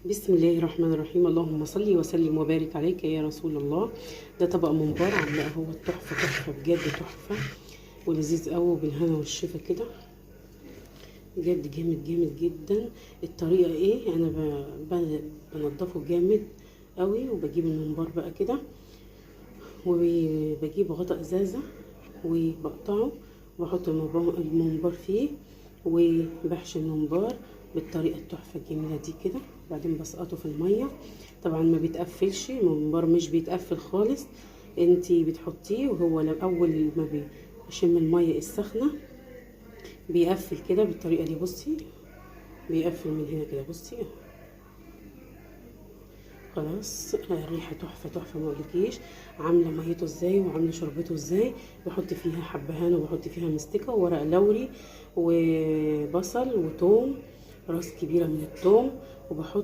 بسم الله الرحمن الرحيم. اللهم صل وسلم وبارك عليك يا رسول الله. ده طبق ممبار عاملاه هو تحفه تحفه بجد، تحفه ولذيذ قوي بالهنا والشفا كده، بجد جامد جامد جدا. الطريقه ايه؟ انا بنضفه جامد قوي، وبجيب الممبار بقى كده، وبجيب غطا ازازه وبقطعه واحط الممبار فيه، وبحشي الممبار بالطريقه التحفه الجميله دي كده. بعدين بسقطه في الميه، طبعا ما بيتقفلش الممبار، مش بيتقفل خالص. انتي بتحطيه وهو اول ما بيشم الميه السخنه بيقفل كده بالطريقه دي. بصي بيقفل من هنا كده، بصي خلاص. الريحه تحفه تحفه، ما اقولكيش عامله ميته ازاي وعامله شربته ازاي. بحط فيها حبهان، وبحط فيها مستكه وورق لوري وبصل وتوم، راس كبيره من التوم، وبحط